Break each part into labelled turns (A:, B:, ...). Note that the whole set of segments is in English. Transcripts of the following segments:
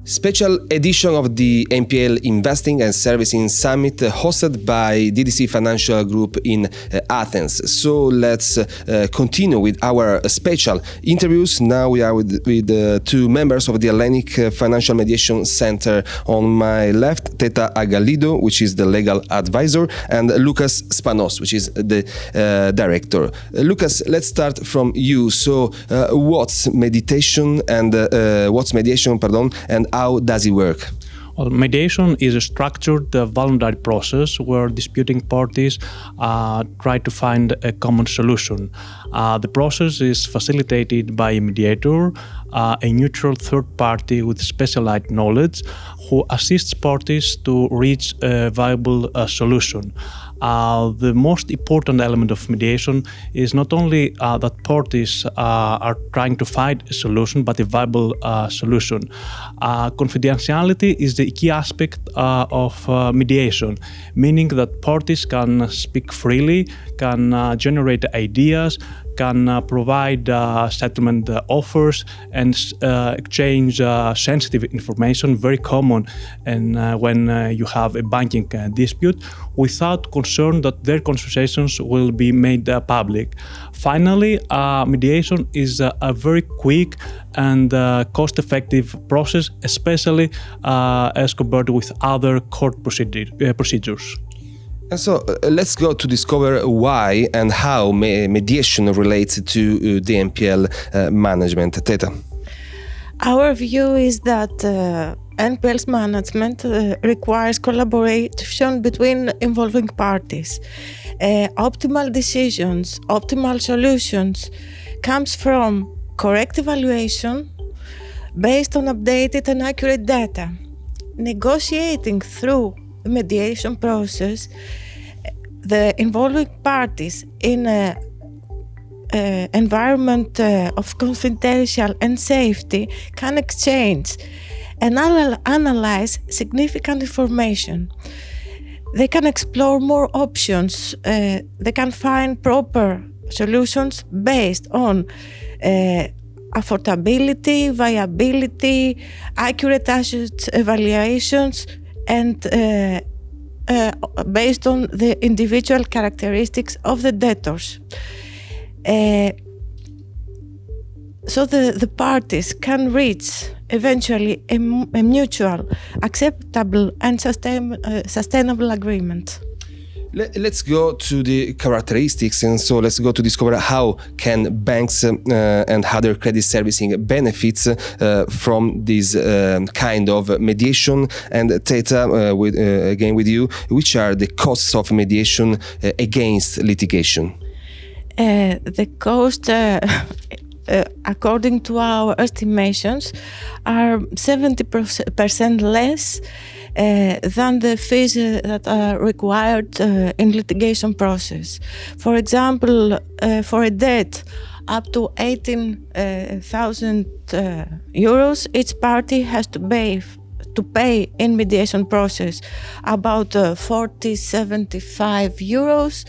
A: Special edition of the NPL Investing and Servicing Summit hosted by DDC Financial Group in Athens. So let's continue with our special interviews. Now we are with two members of the Hellenic Financial Mediation Center. On my left, Teta Agalidou, which is the legal advisor, and Loukas Spanos, which is the director. Loukas, let's start from you. So what's mediation, and how does it work?
B: Well, mediation is a structured voluntary process where disputing parties try to find a common solution. The process is facilitated by a mediator, a neutral third party with specialized knowledge who assists parties to reach a viable solution. The most important element of mediation is not only that parties are trying to find a solution, but a viable solution. Confidentiality is the key aspect of mediation, meaning that parties can speak freely, can generate ideas, can provide settlement offers and exchange sensitive information, very common when you have a banking dispute, without concern that their conversations will be made public. Finally, mediation is a very quick and cost-effective process, especially as compared with other court procedures.
A: And so let's go to discover why and how mediation relates to the NPL management. Teta.
C: Our view is that NPL's management requires collaboration between involving parties. Optimal decisions, optimal solutions comes from correct evaluation based on updated and accurate data. Negotiating through the mediation process, the involving parties in an environment of confidential and safety can exchange and analyze significant information. They can explore more options. They can find proper solutions based on affordability, viability, accurate asset evaluations, and based on the individual characteristics of the debtors. So the parties can reach eventually a mutual, acceptable and sustainable agreement.
A: Let's go to the characteristics, and so let's go to discover how can banks and other credit servicing benefits from this kind of mediation. And Teta, again with you, which are the costs of mediation against litigation?
C: The cost, according to our estimations, are 70% less than the fees that are required in litigation process. For example, for a debt up to 18,000 euros, each party has to pay in mediation process about 40-75 euros,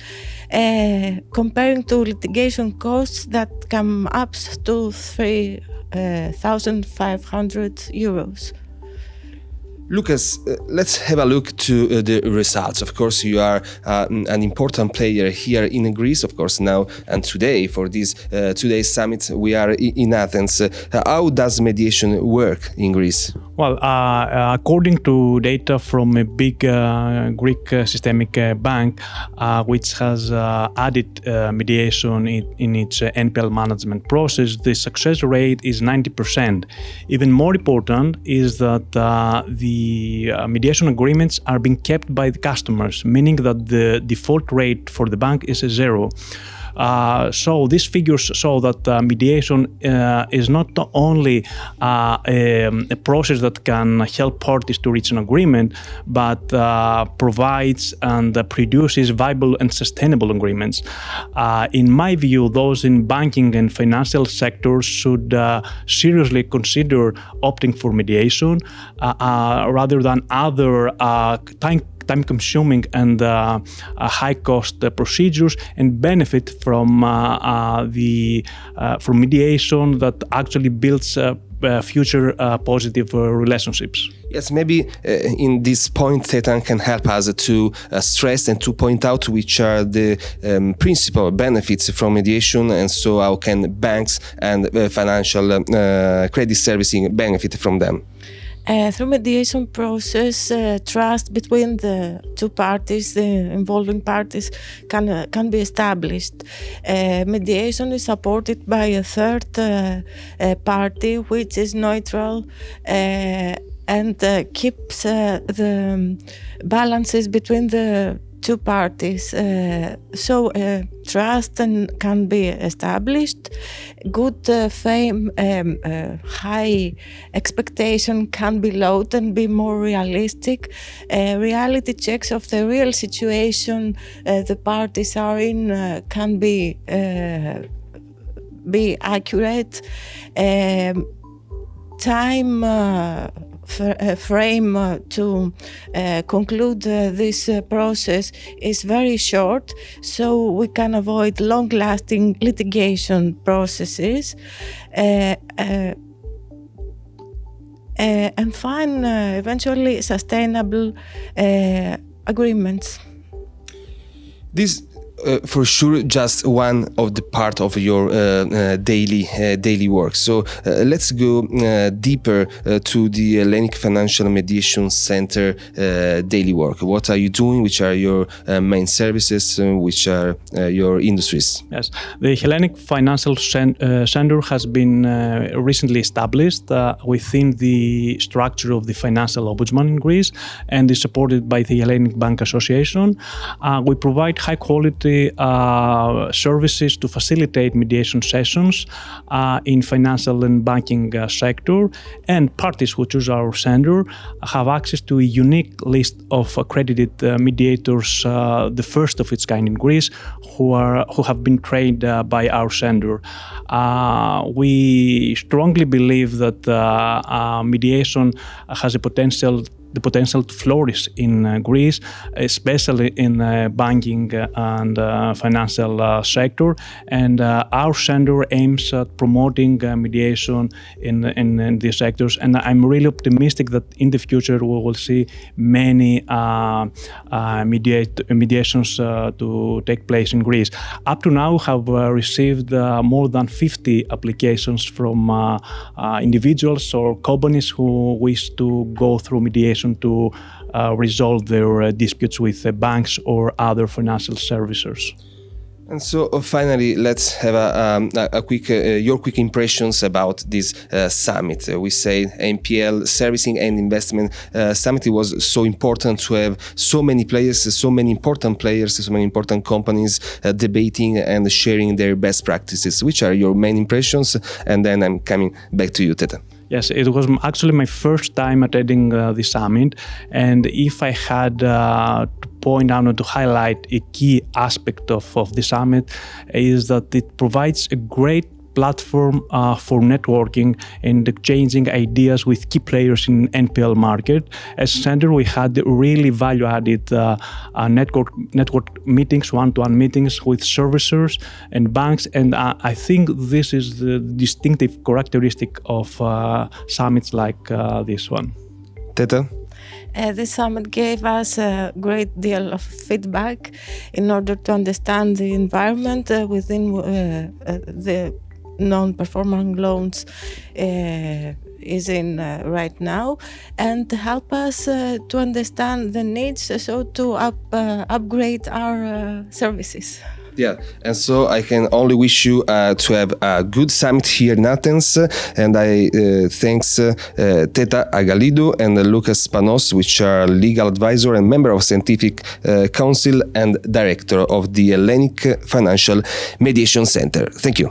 C: comparing to litigation costs that come up to 3,500 euros.
A: Loukas, let's have a look to the results. Of course, you are an important player here in Greece, of course, now and today. For this today's summit, we are in Athens. How does mediation work in Greece?
B: Well, according to data from a big Greek systemic bank, which has added mediation in its NPL management process, the success rate is 90%. Even more important is that the mediation agreements are being kept by the customers, meaning that the default rate for the bank is zero. So these figures show that mediation is not only a process that can help parties to reach an agreement, but provides and produces viable and sustainable agreements. In my view, those in banking and financial sectors should seriously consider opting for mediation rather than other time-consuming and high-cost procedures, and benefit from mediation that actually builds future positive relationships.
A: Yes, maybe in this point, Teta can help us to stress and to point out which are the principal benefits from mediation, and so how can banks and financial credit servicing benefit from them.
C: Through mediation process, trust between the two parties, the involving parties, can be established. Mediation is supported by a third party which is neutral and keeps the balances between the two parties. So trust can be established. Good fame, high expectation can be lowered and be more realistic. Reality checks of the real situation the parties are in can be accurate. Time frame to conclude this process is very short, so we can avoid long-lasting litigation processes and find eventually sustainable agreements.
A: This for sure just one of the part of your daily work. So let's go deeper to the Hellenic Financial Mediation Center daily work. What are you doing? Which are your main services? Which are your industries?
B: Yes, the Hellenic Financial Center has been recently established within the structure of the Financial Ombudsman in Greece and is supported by the Hellenic Bank Association. We provide high quality services to facilitate mediation sessions in financial and banking sector, and parties who choose our center have access to a unique list of accredited mediators, the first of its kind in Greece, who have been trained by our center. We strongly believe that mediation has the potential to flourish in Greece, especially in banking and financial sector. And our center aims at promoting mediation in these sectors. And I'm really optimistic that in the future we will see many mediations to take place in Greece. Up to now, we have received more than 50 applications from individuals or companies who wish to go through mediation to resolve their disputes with banks or other financial servicers.
A: And so finally, let's have a quick your quick impressions about this summit. We say NPL Servicing and Investment Summit. It was so important to have so many players, so many important players, so many important companies debating and sharing their best practices. Which are your main impressions? And then I'm coming back to you, Teta.
B: Yes, it was actually my first time attending the summit, and if I had to point out or to highlight a key aspect of the summit is that it provides a great platform for networking and exchanging ideas with key players in NPL market. As a center, we had really value-added network meetings, one-to-one meetings with servicers and banks, and I think this is the distinctive characteristic of summits like this one.
A: Teta?
C: This summit gave us a great deal of feedback in order to understand the environment within the non-performing loans is in right now, and help us to understand the needs, so to upgrade our services.
A: Yeah, and so I can only wish you to have a good summit here in Athens, and I thanks Teta, Agalidou, and Loukas, Spanos, which are legal advisor and member of Scientific Council and director of the Hellenic Financial Mediation Center. Thank you.